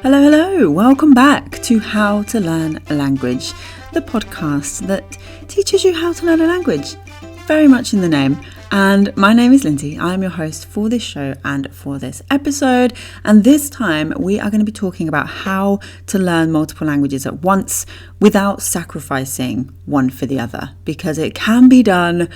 Hello, hello. Welcome back to How to Learn a Language, the podcast that teaches you how to learn a language, very much in the name. And my name is Lindsay. I'm your host for this show and for this episode. And this time we are going to be talking about how to learn multiple languages at once without sacrificing one for the other, because it can be done.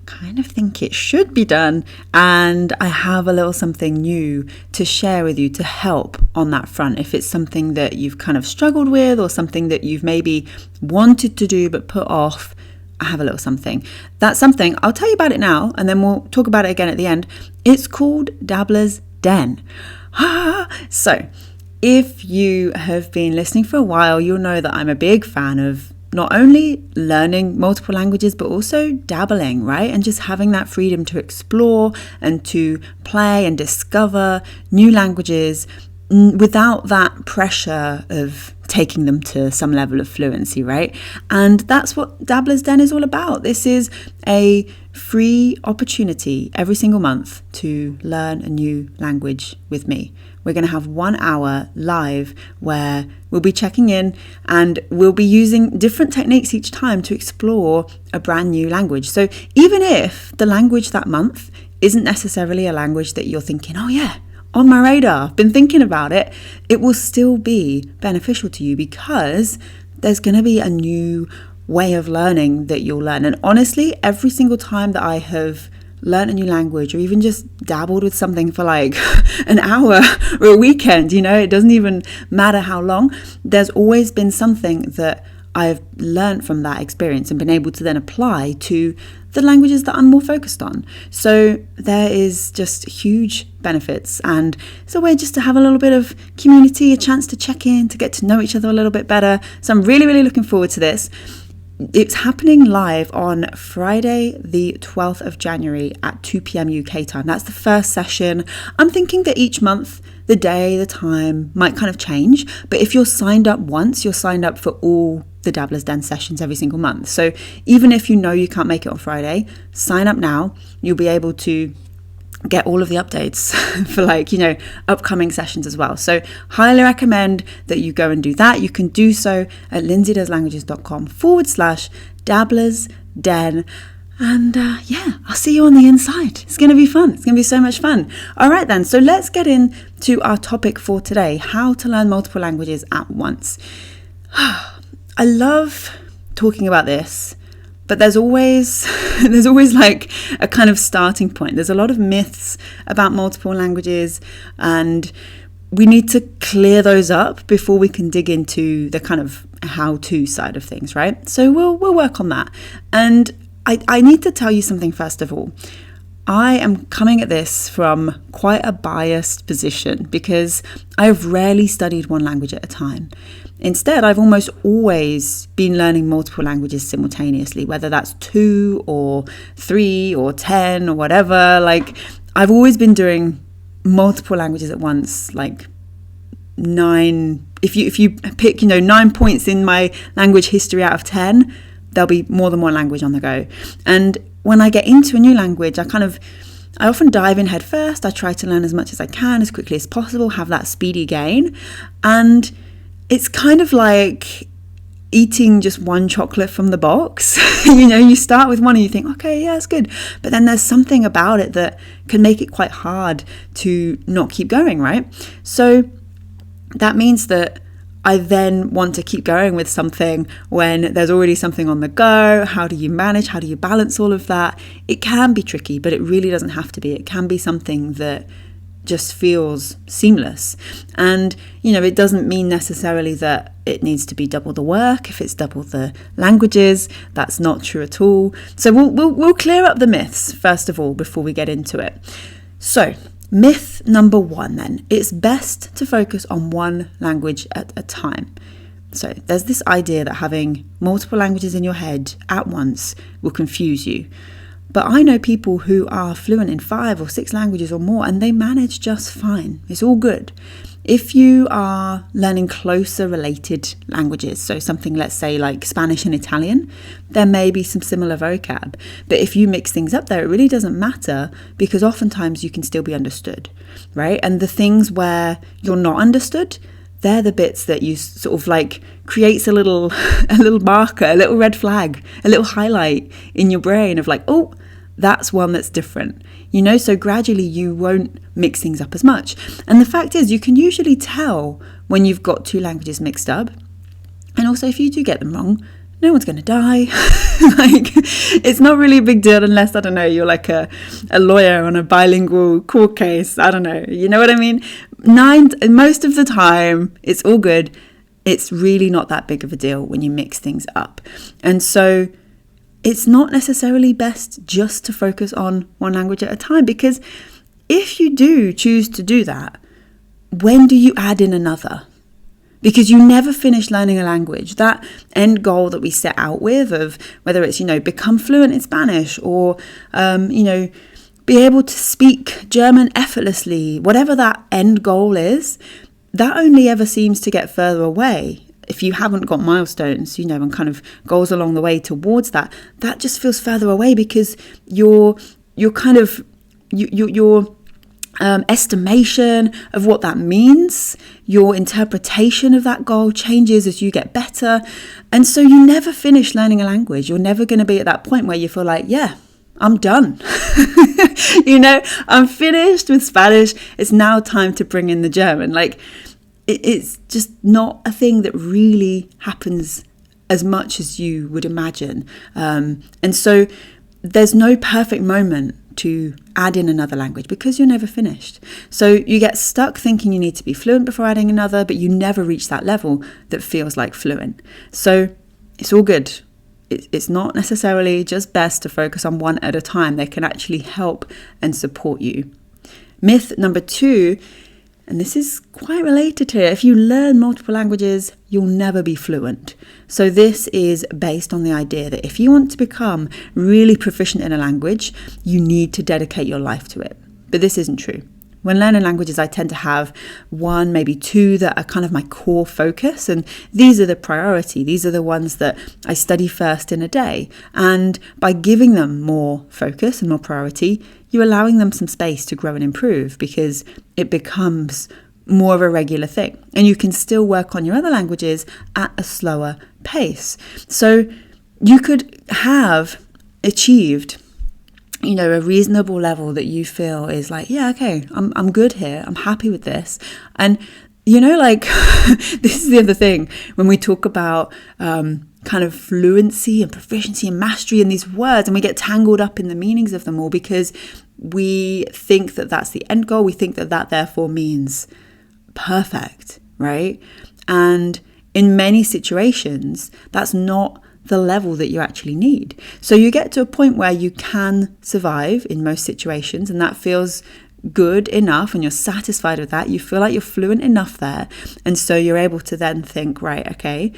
Kind of think it should be done, and I have a little something new to share with you to help on that front. If it's something that you've kind of struggled with or something that you've maybe wanted to do but put off, I have a little something. That's something, I'll tell you about it now and then we'll talk about it again at the end. It's called Dabbler's Den. So if you have been listening for a while, you'll know that I'm a big fan of not only learning multiple languages, but also dabbling, right? And just having that freedom to explore and to play and discover new languages without that pressure of taking them to some level of fluency, right? And that's what Dabbler's Den is all about. This is a free opportunity every single month to learn a new language with me. We're going to have 1 hour live where we'll be checking in and we'll be using different techniques each time to explore a brand new language. So even if the language that month isn't necessarily a language that you're thinking, oh yeah, on my radar, I've been thinking about it, it will still be beneficial to you because there's going to be a new way of learning that you'll learn. And honestly, every single time that I have learned a new language or even just dabbled with something for like an hour or a weekend, it doesn't even matter how long, there's always been something that I've learned from that experience and been able to then apply to the languages that I'm more focused on. So there is just huge benefits, and it's a way just to have a little bit of community, a chance to check in, to get to know each other a little bit better. So I'm really, really looking forward to this. It's happening live on Friday, the 12th of January at 2 p.m. UK time. That's the first session. I'm thinking that each month, the day, the time might kind of change. But if you're signed up once, you're signed up for all the Dabbler's Den sessions every single month. So even if you know you can't make it on Friday, sign up now. You'll be able to get all of the updates for upcoming sessions as well. So highly recommend that you go and do that. You can do so at lindsaydoeslanguages.com/Dabbler's Den. And I'll see you on the inside. It's going to be fun. It's going to be so much fun. All right then, so let's get into our topic for today, how to learn multiple languages at once. I love talking about this, but there's always like a kind of starting point. There's a lot of myths about multiple languages, and we need to clear those up before we can dig into the kind of how-to side of things, right? So we'll work on that. And I need to tell you something first of all. I am coming at this from quite a biased position because I've rarely studied one language at a time. Instead, I've almost always been learning multiple languages simultaneously, whether that's 2 or 3 or 10 or whatever. Like, I've always been doing multiple languages at once, like 9. If you pick, 9 points in my language history out of 10, there'll be more than one language on the go. And when I get into a new language, I often dive in head first. I try to learn as much as I can, as quickly as possible, have that speedy gain. And it's kind of like eating just one chocolate from the box. You start with one and you think, okay, yeah, it's good. But then there's something about it that can make it quite hard to not keep going, right? So that means that I then want to keep going with something when there's already something on the go. How do you manage? How do you balance all of that? It can be tricky, but it really doesn't have to be. It can be something that just feels seamless. And, it doesn't mean necessarily that it needs to be double the work. If it's double the languages, that's not true at all. So we'll clear up the myths first of all before we get into it. So myth number 1 then, it's best to focus on one language at a time. So there's this idea that having multiple languages in your head at once will confuse you. But I know people who are fluent in 5 or 6 languages or more, and they manage just fine. It's all good. If you are learning closer related languages, so something, let's say, like Spanish and Italian, there may be some similar vocab. But if you mix things up there, it really doesn't matter because oftentimes you can still be understood, right? And the things where you're not understood, they're the bits that you sort of like creates a little marker, a little red flag, a little highlight in your brain of like, oh, that's one that's different, so gradually you won't mix things up as much. And the fact is, you can usually tell when you've got two languages mixed up. And also, if you do get them wrong, no one's going to die. Like, it's not really a big deal unless, I don't know, you're like a lawyer on a bilingual court case. I don't know. You know what I mean? Most of the time, it's all good. It's really not that big of a deal when you mix things up. And so it's not necessarily best just to focus on one language at a time, because if you do choose to do that, when do you add in another? Because you never finish learning a language. That end goal that we set out with, of whether it's, become fluent in Spanish or, be able to speak German effortlessly, whatever that end goal is, that only ever seems to get further away. If you haven't got milestones, and kind of goals along the way towards that just feels further away, because your estimation of what that means, your interpretation of that goal changes as you get better. And so you never finish learning a language. You're never going to be at that point where you feel like, yeah, I'm done. I'm finished with Spanish. It's now time to bring in the German. Like, it's just not a thing that really happens as much as you would imagine. And so there's no perfect moment to add in another language, because you're never finished. So you get stuck thinking you need to be fluent before adding another, but you never reach that level that feels like fluent. So it's all good. It's not necessarily just best to focus on one at a time. They can actually help and support you. Myth number 2, and this is quite related to it. If you learn multiple languages, you'll never be fluent. So this is based on the idea that if you want to become really proficient in a language, you need to dedicate your life to it. But this isn't true. When learning languages, I tend to have 1, maybe 2 that are kind of my core focus. And these are the priority. These are the ones that I study first in a day. And by giving them more focus and more priority, you're allowing them some space to grow and improve, because it becomes more of a regular thing. And you can still work on your other languages at a slower pace. So you could have achieved a reasonable level that you feel is like, yeah, okay, I'm good here. I'm happy with this. And, this is the other thing when we talk about kind of fluency and proficiency and mastery in these words, and we get tangled up in the meanings of them all, because we think that that's the end goal. We think that therefore means perfect, right? And in many situations, that's not the level that you actually need. So you get to a point where you can survive in most situations, and that feels good enough, and you're satisfied with that. You feel like you're fluent enough there. And so you're able to then think, right, okay,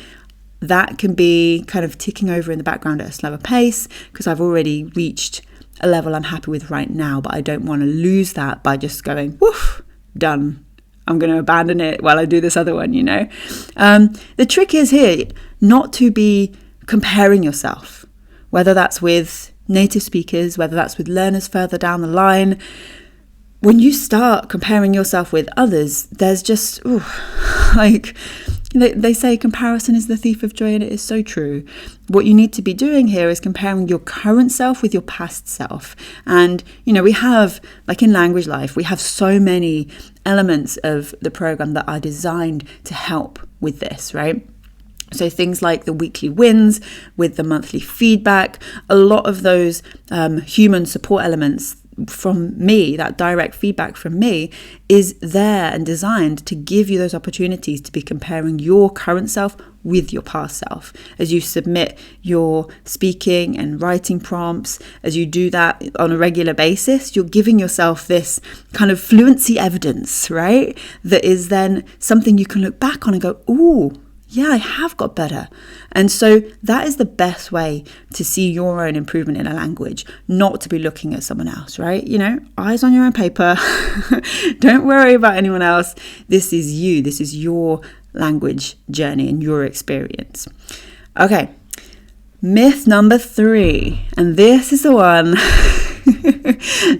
that can be kind of ticking over in the background at a slower pace, because I've already reached a level I'm happy with right now, but I don't want to lose that by just going, woof, done. I'm going to abandon it while I do this other one, The trick is here not to be comparing yourself, whether that's with native speakers, whether that's with learners further down the line. When you start comparing yourself with others, there's just, they say comparison is the thief of joy, and it is so true. What you need to be doing here is comparing your current self with your past self. And, we have, like in Language Life, we have so many elements of the program that are designed to help with this, right? So things like the weekly wins with the monthly feedback, a lot of those human support elements from me, that direct feedback from me, is there and designed to give you those opportunities to be comparing your current self with your past self. As you submit your speaking and writing prompts, as you do that on a regular basis, you're giving yourself this kind of fluency evidence, right? That is then something you can look back on and go, ooh, yeah, I have got better. And so that is the best way to see your own improvement in a language, not to be looking at someone else, right? Eyes on your own paper. Don't worry about anyone else. This is you. This is your language journey and your experience. Okay, myth number 3. And this is the one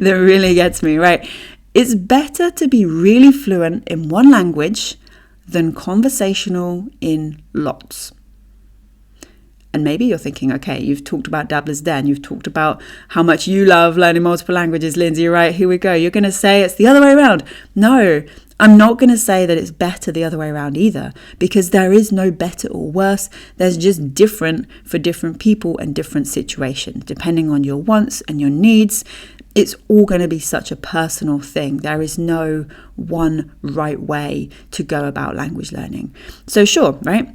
that really gets me, right? It's better to be really fluent in one language than conversational in lots. And maybe you're thinking, okay, you've talked about Dabbler's Den, you've talked about how much you love learning multiple languages, Lindsay, right? Here we go. You're going to say it's the other way around. No, I'm not going to say that it's better the other way around either, because there is no better or worse. There's just different for different people and different situations, depending on your wants and your needs. It's all going to be such a personal thing. There is no one right way to go about language learning. So sure, right?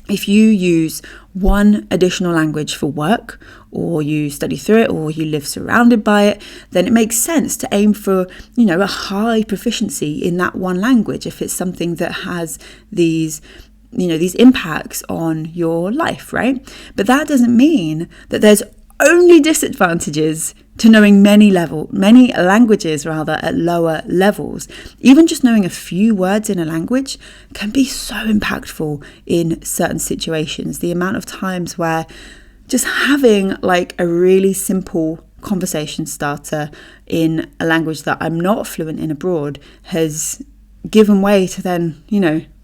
If you use one additional language for work, or you study through it, or you live surrounded by it, then it makes sense to aim for, a high proficiency in that one language if it's something that has these impacts on your life, right? But that doesn't mean that there's only disadvantages to knowing many languages at lower levels. Even just knowing a few words in a language can be so impactful in certain situations. The amount of times where just having like a really simple conversation starter in a language that I'm not fluent in abroad has given way to then,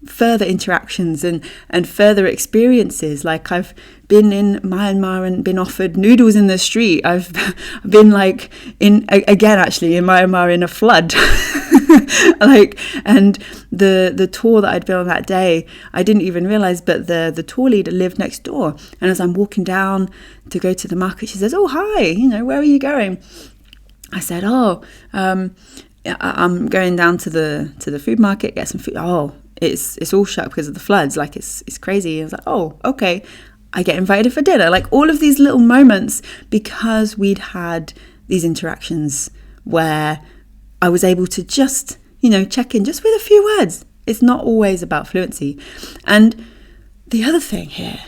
further interactions and further experiences. Like I've been in Myanmar and been offered noodles in the street. I've been in Myanmar in a flood. And the tour that I'd been on that day, I didn't even realize, but the tour leader lived next door. And as I'm walking down to go to the market, she says, "Oh, hi, where are you going?" I said, I'm going down to the food market, get some food. Oh, it's all shut because of the floods. Like it's crazy. I was like, oh, okay. I get invited for dinner. Like all of these little moments, because we'd had these interactions where I was able to just, check in just with a few words. It's not always about fluency. And the other thing here,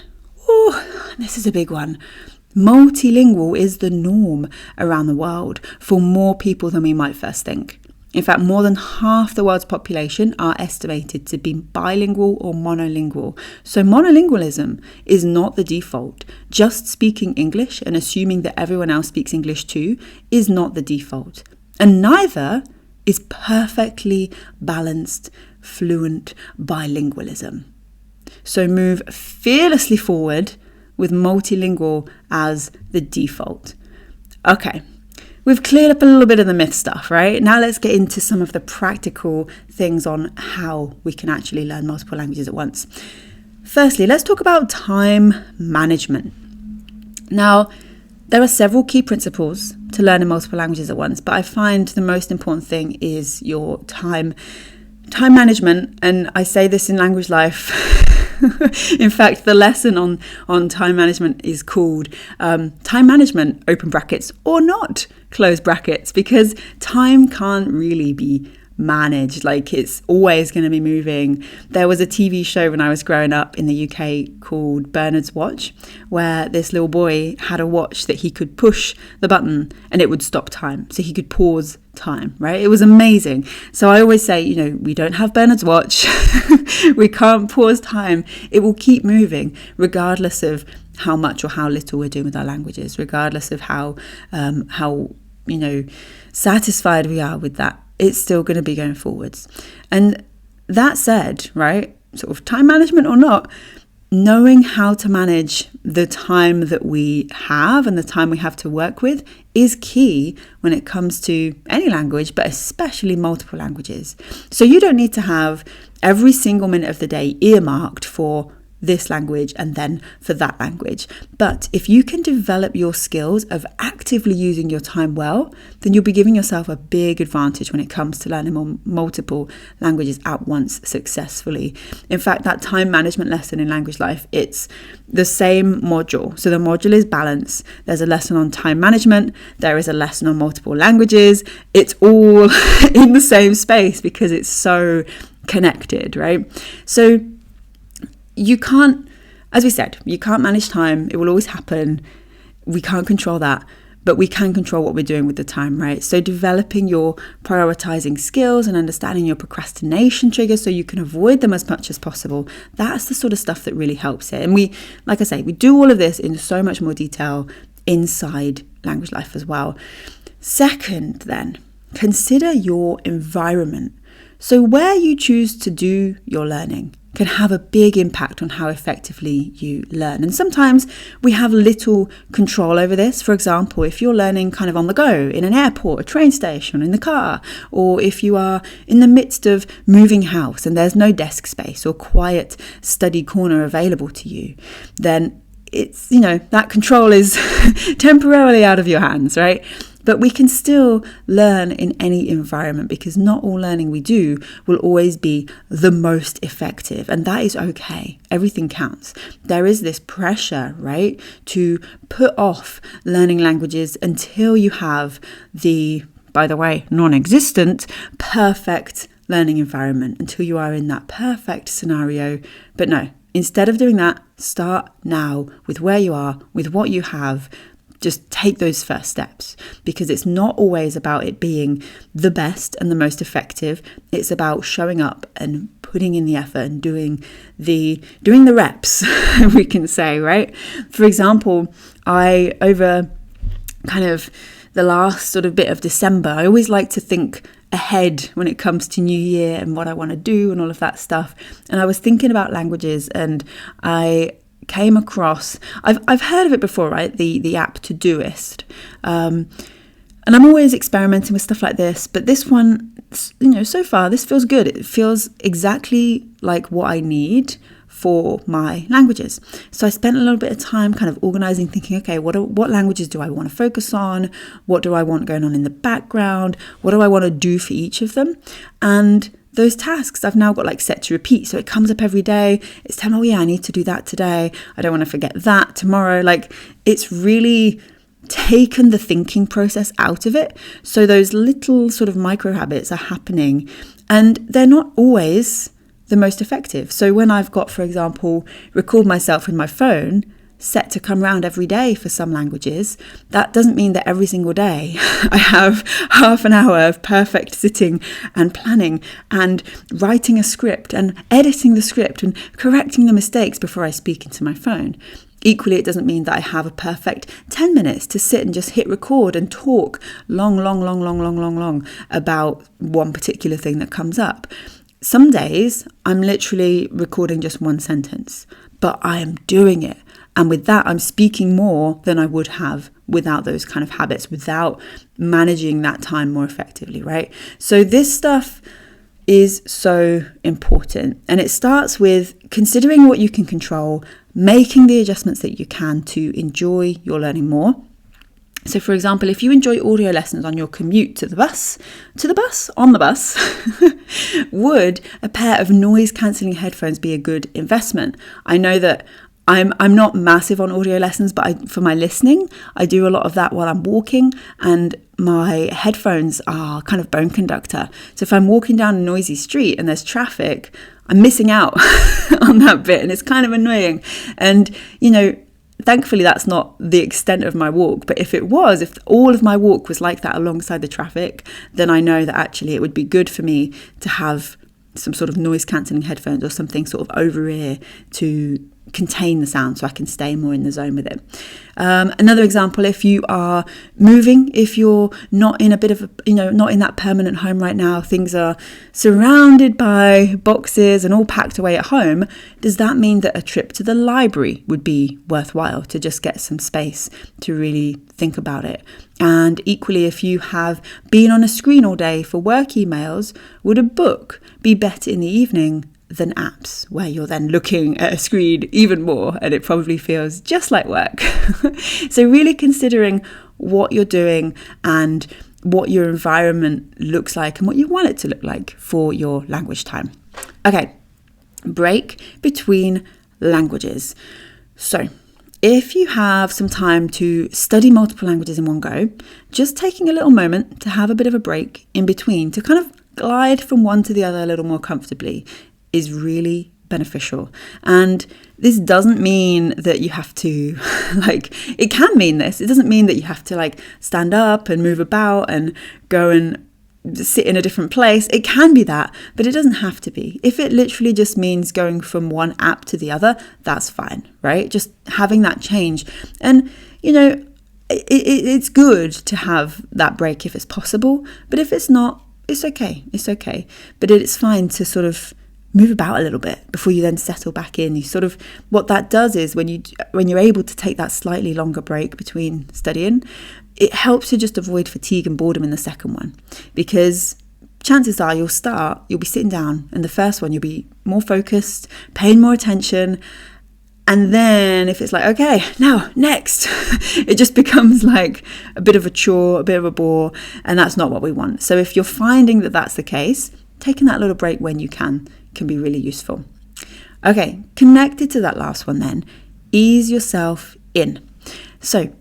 this is a big one. Multilingual is the norm around the world for more people than we might first think. In fact, more than half the world's population are estimated to be bilingual or monolingual. So monolingualism is not the default. Just speaking English and assuming that everyone else speaks English too is not the default. And neither is perfectly balanced, fluent bilingualism. So move fearlessly forward with multilingual as the default. Okay. We've cleared up a little bit of the myth stuff, right? Now let's get into some of the practical things on how we can actually learn multiple languages at once. Firstly, let's talk about time management. Now, there are several key principles to learning multiple languages at once, but I find the most important thing is your time management. And I say this in Language Life. In fact, the lesson on time management is called time management, open brackets, or not, close brackets, because time can't really be managed. Like it's always going to be moving. There was a TV show when I was growing up in the UK called Bernard's Watch, where this little boy had a watch that he could push the button and it would stop time. So he could pause time, right? It was amazing. So I always say, we don't have Bernard's watch. We can't pause time. It will keep moving regardless of how much or how little we're doing with our languages, regardless of how satisfied we are with that. It's still going to be going forwards. And that said, right, sort of time management or not, knowing how to manage the time that we have and the time we have to work with is key when it comes to any language, but especially multiple languages. So you don't need to have every single minute of the day earmarked for this language and then for that language. But if you can develop your skills of actively using your time well, then you'll be giving yourself a big advantage when it comes to learning multiple languages at once successfully. In fact, that time management lesson in Language Life, it's the same module. So the module is balance. There's a lesson on time management. There is a lesson on multiple languages. It's all in the same space because it's so connected, right? So you can't, as we said, you can't manage time. It will always happen. We can't control that, but we can control what we're doing with the time, right? So developing your prioritizing skills and understanding your procrastination triggers so you can avoid them as much as possible. That's the sort of stuff that really helps it. And we, like I say, we do all of this in so much more detail inside Language Life as well. Second, then, consider your environment. So where you choose to do your learning can have a big impact on how effectively you learn. And sometimes we have little control over this. For example, if you're learning kind of on the go in an airport, a train station, in the car, or if you are in the midst of moving house and there's no desk space or quiet study corner available to you, then it's, that control is temporarily out of your hands, right? But we can still learn in any environment, because not all learning we do will always be the most effective. And that is okay. Everything counts. There is this pressure, right, to put off learning languages until you have the, by the way, non-existent, perfect learning environment, until you are in that perfect scenario. But no, instead of doing that, start now with where you are, with what you have. Just take those first steps, because it's not always about it being the best and the most effective. It's about showing up and putting in the effort and doing the reps, we can say, right? For example, over kind of the last sort of bit of December, I always like to think ahead when it comes to New Year and what I want to do and all of that stuff. And I was thinking about languages, and I came across, I've heard of it before, right? The app Todoist. And I'm always experimenting with stuff like this, but this one, so far, this feels good. It feels exactly like what I need for my languages. So I spent a little bit of time kind of organizing, thinking, okay, what languages do I want to focus on? What do I want going on in the background? What do I want to do for each of them? And those tasks I've now got like set to repeat. So it comes up every day. It's telling, oh yeah, I need to do that today. I don't want to forget that tomorrow. Like, it's really taken the thinking process out of it. So those little sort of micro habits are happening, and they're not always the most effective. So when I've got, for example, record myself in my phone set to come round every day for some languages, that doesn't mean that every single day I have half an hour of perfect sitting and planning and writing a script and editing the script and correcting the mistakes before I speak into my phone. Equally, it doesn't mean that I have a perfect 10 minutes to sit and just hit record and talk long about one particular thing that comes up. Some days I'm literally recording just one sentence, but I am doing it. And with that, I'm speaking more than I would have without those kind of habits, without managing that time more effectively, right? So this stuff is so important. And it starts with considering what you can control, making the adjustments that you can to enjoy your learning more. So for example, if you enjoy audio lessons on your commute on the bus, would a pair of noise cancelling headphones be a good investment? I know that I'm not massive on audio lessons, but for my listening, I do a lot of that while I'm walking, and my headphones are kind of bone conductor. So if I'm walking down a noisy street and there's traffic, I'm missing out on that bit, and it's kind of annoying. And, thankfully that's not the extent of my walk. But if all of my walk was like that alongside the traffic, then I know that actually it would be good for me to have some sort of noise cancelling headphones or something sort of over ear to contain the sound so I can stay more in the zone with it. Another example, if you are moving, if you're not in a bit of not in that permanent home right now, things are surrounded by boxes and all packed away at home, does that mean that a trip to the library would be worthwhile to just get some space to really think about it? And equally, if you have been on a screen all day for work emails, would a book be better in the evening than apps, where you're then looking at a screen even more and it probably feels just like work? So really considering what you're doing and what your environment looks like and what you want it to look like for your language time. Okay, break between languages. So if you have some time to study multiple languages in one go, just taking a little moment to have a bit of a break in between to kind of glide from one to the other a little more comfortably is really beneficial. And this doesn't mean that you have to it can mean this. It doesn't mean that you have to stand up and move about and go and sit in a different place. It can be that, but it doesn't have to be. If it literally just means going from one app to the other, that's fine, right? Just having that change. And, it's good to have that break if it's possible, but if it's not, it's okay. It's okay. But it's fine to sort of move about a little bit before you then settle back in. You sort of, what that does is when you're able to take that slightly longer break between studying, it helps to just avoid fatigue and boredom in the second one, because chances are you'll be sitting down, and the first one you'll be more focused, paying more attention. And then if it's like, okay, now next, it just becomes like a bit of a chore, a bit of a bore, and that's not what we want. So if you're finding that that's the case, taking that little break when you can be really useful. Okay, connected to that last one then, ease yourself in. So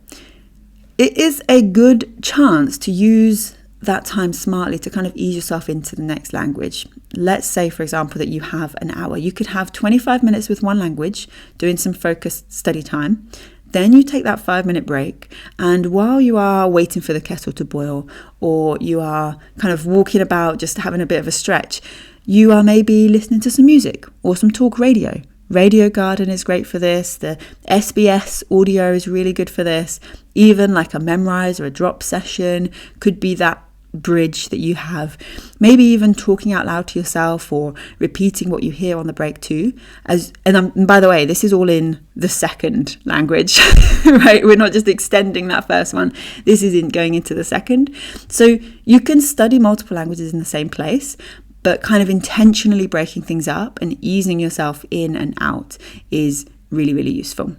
it is a good chance to use that time smartly to kind of ease yourself into the next language. Let's say, for example, that you have an hour. You could have 25 minutes with one language, doing some focused study time. Then you take that 5-minute break, and while you are waiting for the kettle to boil, or you are kind of walking about just having a bit of a stretch, you are maybe listening to some music or some talk radio. Radio Garden is great for this. The SBS audio is really good for this. Even like a memorize or a drop session could be that bridge that you have. Maybe even talking out loud to yourself or repeating what you hear on the break too. And by the way, this is all in the second language, right? We're not just extending that first one. This is going into the second. So you can study multiple languages in the same place, but kind of intentionally breaking things up and easing yourself in and out is really, really useful.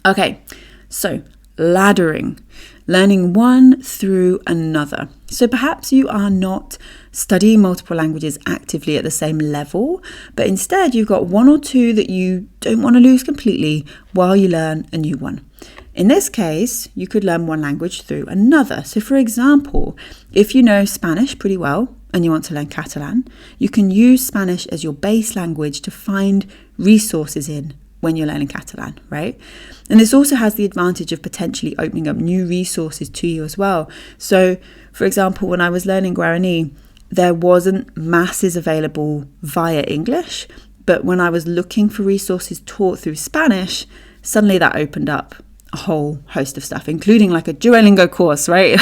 Okay, so laddering, learning one through another. So perhaps you are not studying multiple languages actively at the same level, but instead you've got one or two that you don't want to lose completely while you learn a new one. In this case, you could learn one language through another. So for example, if you know Spanish pretty well and you want to learn Catalan, you can use Spanish as your base language to find resources in when you're learning Catalan, right? And this also has the advantage of potentially opening up new resources to you as well. So, for example, when I was learning Guarani, there wasn't masses available via English, but when I was looking for resources taught through Spanish, suddenly that opened up a whole host of stuff, including like a Duolingo course, right?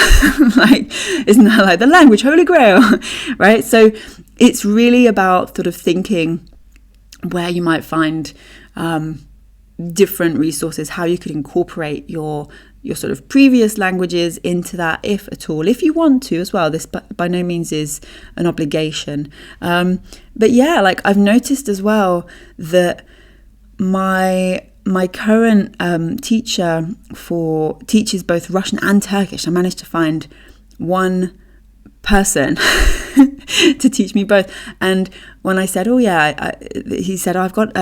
Like, isn't that like the language holy grail, right? So it's really about sort of thinking where you might find different resources, how you could incorporate your sort of previous languages into that, if at all, if you want to as well. This by no means is an obligation. But yeah, like I've noticed as well that my current teacher teaches both Russian and Turkish. I managed to find one person to teach me both. And when I said, he said, I've got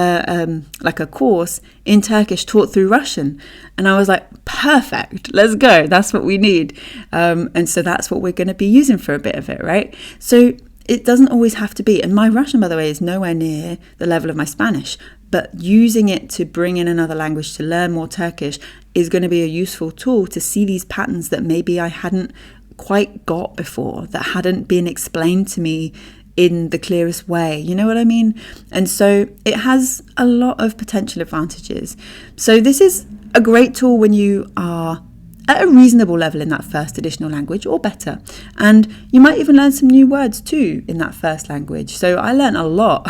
like a course in Turkish taught through Russian. And I was like, perfect, let's go. That's what we need. And so that's what we're going to be using for a bit of it, right? So it doesn't always have to be. And my Russian, by the way, is nowhere near the level of my Spanish. But using it to bring in another language, to learn more Turkish, is going to be a useful tool to see these patterns that maybe I hadn't quite got before, that hadn't been explained to me in the clearest way. You know what I mean? And so it has a lot of potential advantages. So this is a great tool when you are at a reasonable level in that first additional language or better. And you might even learn some new words too in that first language. So I learned a lot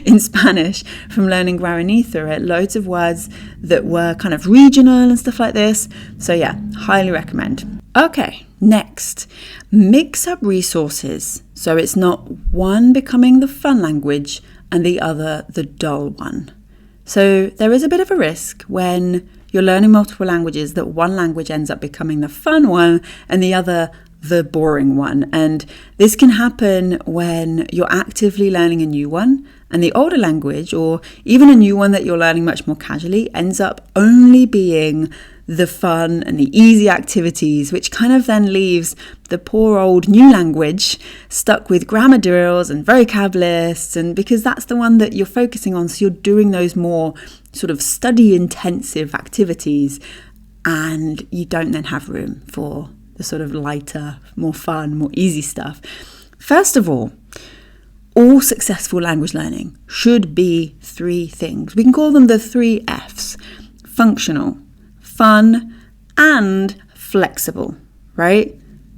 in Spanish from learning Guarani through it. Loads of words that were kind of regional and stuff like this. So yeah, highly recommend. Okay, next, mix up resources. So it's not one becoming the fun language and the other the dull one. So there is a bit of a risk when you're learning multiple languages that one language ends up becoming the fun one and the other the boring one. And this can happen when you're actively learning a new one and the older language, or even a new one that you're learning much more casually, ends up only being the fun and the easy activities, which kind of then leaves the poor old new language stuck with grammar drills and vocab lists, and because that's the one that you're focusing on, so you're doing those more sort of study intensive activities, and you don't then have room for the sort of lighter, more fun, more easy stuff. First of all successful language learning should be 3 things. We can call them the 3 Fs: functional, fun, and flexible, right?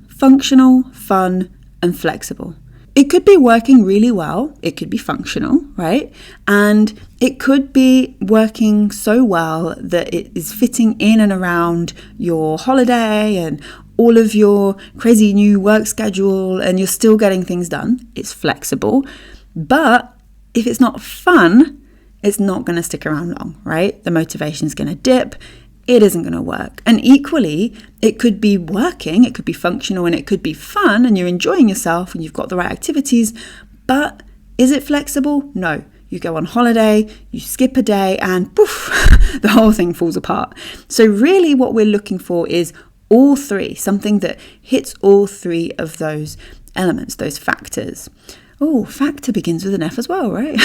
Functional, fun, and flexible. It could be working really well. It could be functional, right? And it could be working so well that it is fitting in and around your holiday and all of your crazy new work schedule, and you're still getting things done. It's flexible. But if it's not fun, it's not going to stick around long, right? The motivation is going to dip. It isn't going to work. And equally, it could be working, it could be functional, and it could be fun, and you're enjoying yourself and you've got the right activities. But is it flexible? No. You go on holiday, you skip a day, and poof, the whole thing falls apart. So really what we're looking for is all three, something that hits all three of those elements, those factors. Oh, factor begins with an F as well, right?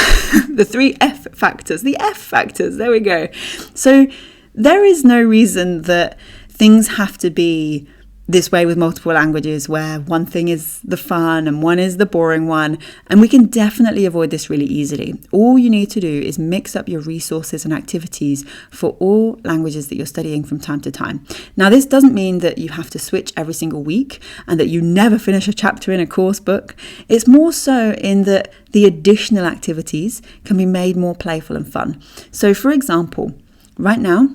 The 3 F factors, the F factors, there we go. So there is no reason that things have to be this way with multiple languages, where one thing is the fun and one is the boring one. And we can definitely avoid this really easily. All you need to do is mix up your resources and activities for all languages that you're studying from time to time. Now, this doesn't mean that you have to switch every single week and that you never finish a chapter in a course book. It's more so in that the additional activities can be made more playful and fun. So, for example, right now,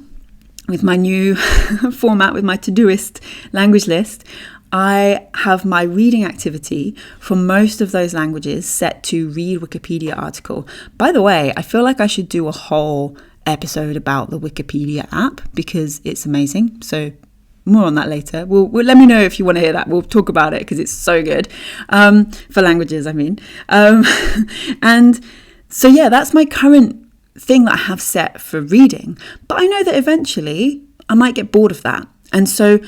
with my new format, with my Todoist language list, I have my reading activity for most of those languages set to read Wikipedia article. By the way, I feel like I should do a whole episode about the Wikipedia app because it's amazing. So more on that later. We'll let me know if you want to hear that. We'll talk about it because it's so good. For languages, I mean. And so, yeah, that's my current thing that I have set for reading. But I know that eventually I might get bored of that. And so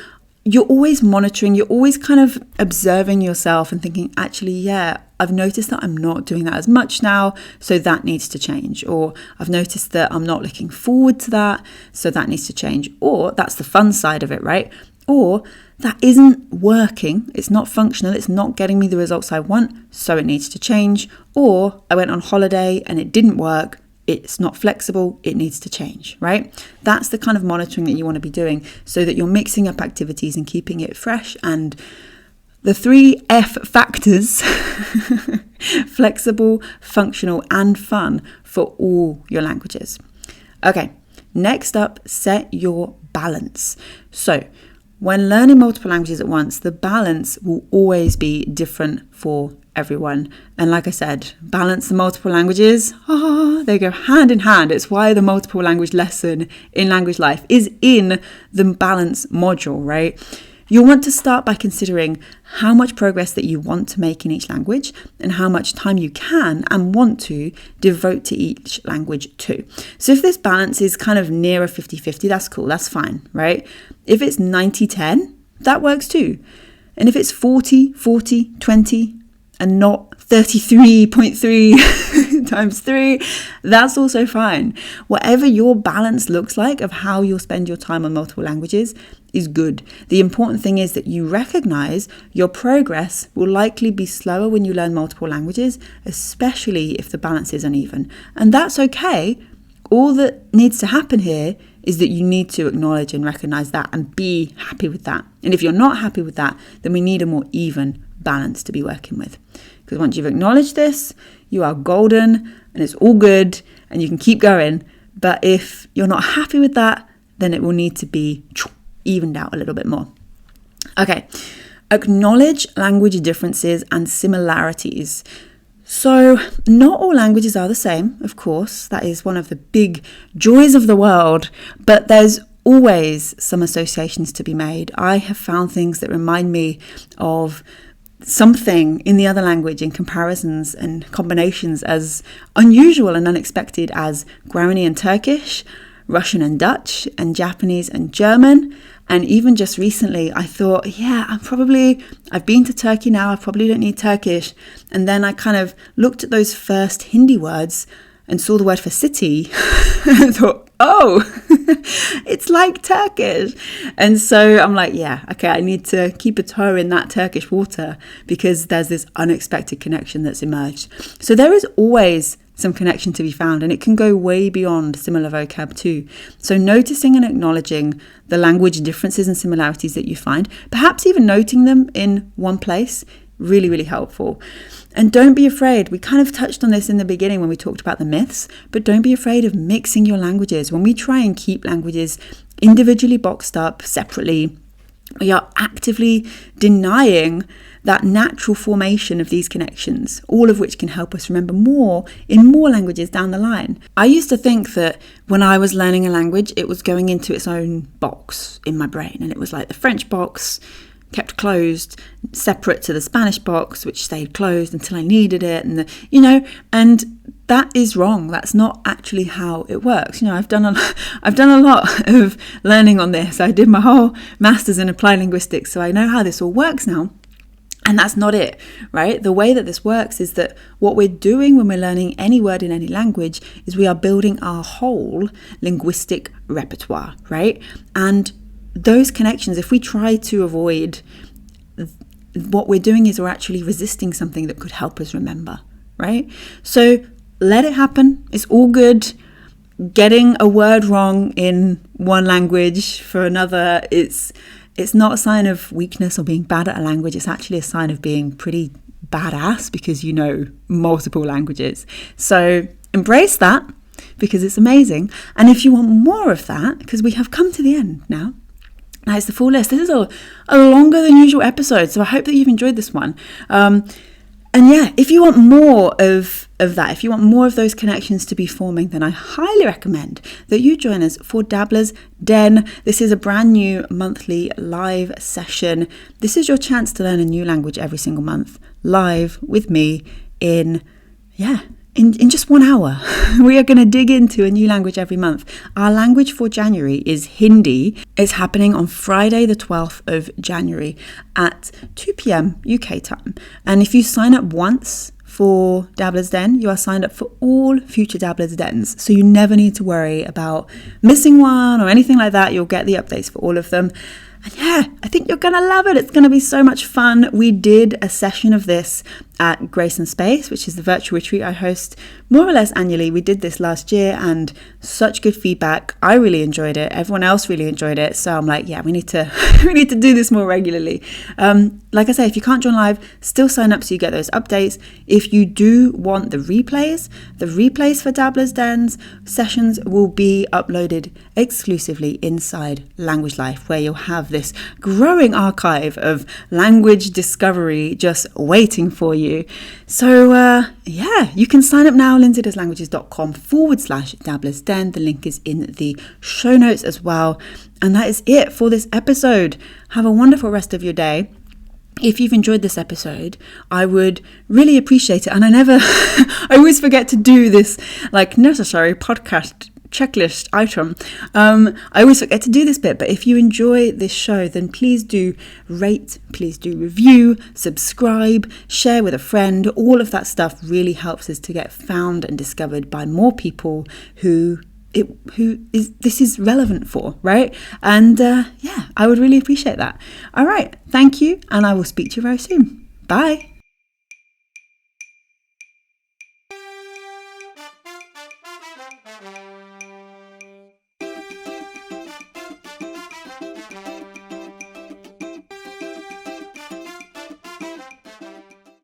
you're always monitoring, you're always kind of observing yourself and thinking, actually, yeah, I've noticed that I'm not doing that as much now, so that needs to change. Or I've noticed that I'm not looking forward to that, so that needs to change. Or that's the fun side of it, right? Or that isn't working, it's not functional, it's not getting me the results I want, so it needs to change. Or I went on holiday and it didn't work, it's not flexible, it needs to change, right? That's the kind of monitoring that you want to be doing so that you're mixing up activities and keeping it fresh. And the 3 F factors, flexible, functional, and fun for all your languages. Okay, next up, set your balance. So when learning multiple languages at once, the balance will always be different for everyone. And like I said, balance the multiple languages, they go hand in hand. It's why the multiple language lesson in Language Life is in the balance module, right? You'll want to start by considering how much progress that you want to make in each language and how much time you can and want to devote to each language too. So if this balance is kind of near a 50-50, that's cool, that's fine, right? If it's 90-10, that works too. And if it's 40-40-20 and not 33.3 times 3, that's also fine. Whatever your balance looks like of how you'll spend your time on multiple languages is good. The important thing is that you recognize your progress will likely be slower when you learn multiple languages, especially if the balance is uneven. And that's okay. All that needs to happen here is that you need to acknowledge and recognize that and be happy with that. And if you're not happy with that, then we need a more even balance to be working with. Because once you've acknowledged this, you are golden and it's all good and you can keep going. But if you're not happy with that, then it will need to be evened out a little bit more. Okay, acknowledge language differences and similarities. So not all languages are the same, of course. That is one of the big joys of the world, but there's always some associations to be made. I have found things that remind me of something in the other language in comparisons and combinations as unusual and unexpected as Grammy and Turkish, Russian and Dutch, and Japanese and German. And even just recently, I thought, yeah, I've been to Turkey now, I probably don't need Turkish. And then I kind of looked at those first Hindi words and saw the word for city and thought, oh, it's like Turkish. And so I'm like, yeah, okay, I need to keep a toe in that Turkish water because there's this unexpected connection that's emerged. So there is always some connection to be found, and it can go way beyond similar vocab too. So noticing and acknowledging the language differences and similarities that you find, perhaps even noting them in one place, Really, really helpful. And don't be afraid. We kind of touched on this in the beginning when we talked about the myths, but don't be afraid of mixing your languages. When we try and keep languages individually boxed up separately, we are actively denying that natural formation of these connections, all of which can help us remember more in more languages down the line. I used to think that when I was learning a language, it was going into its own box in my brain. And it was like the French box kept closed, separate to the Spanish box, which stayed closed until I needed it. And, and that is wrong. That's not actually how it works. I've done a lot of learning on this. I did my whole master's in applied linguistics, so I know how this all works now. And that's not it, right? The way that this works is that what we're doing when we're learning any word in any language is we are building our whole linguistic repertoire, right? And those connections, if we try to avoid, what we're doing is we're actually resisting something that could help us remember, right? So let it happen. It's all good. Getting a word wrong in one language for another, it's not a sign of weakness or being bad at a language. It's actually a sign of being pretty badass because you know multiple languages. So embrace that because it's amazing. And if you want more of that, because we have come to the end now, it's the full list. This is a longer than usual episode, so I hope that you've enjoyed this one. And yeah, if you want more of that, if you want more of those connections to be forming, then I highly recommend that you join us for Dabbler's Den. This is a brand new monthly live session. This is your chance to learn a new language every single month, live with me in just 1 hour. We are going to dig into a new language every month. Our language for January is Hindi. It's happening on Friday, the 12th of January at 2 p.m. UK time. And if you sign up once for Dabbler's Den, you are signed up for all future Dabbler's Dens. So you never need to worry about missing one or anything like that. You'll get the updates for all of them. And yeah, I think you're going to love it. It's going to be so much fun. We did a session of this at Grace and Space, which is the virtual retreat I host more or less annually. We did this last year and such good feedback. I really enjoyed it. Everyone else really enjoyed it. So I'm like, yeah, we need to do this more regularly. Like I say, if you can't join live, still sign up so you get those updates. If you do want the replays for Dabbler's Dens sessions will be uploaded exclusively inside Language Life, where you'll have this growing archive of language discovery just waiting for you. So you can sign up now, lindsaydoeslanguages.com/Dabbler's Den. The link is in the show notes as well. And that is it for this episode. Have a wonderful rest of your day. If you've enjoyed this episode, I would really appreciate it. And I always forget to do this necessary podcast checklist item. I always forget to do this bit, but if you enjoy this show, then please do rate, please do review, subscribe, share with a friend. All of that stuff really helps us to get found and discovered by more people who this is relevant for, right? And I would really appreciate that. All right, thank you, and I will speak to you very soon. Bye.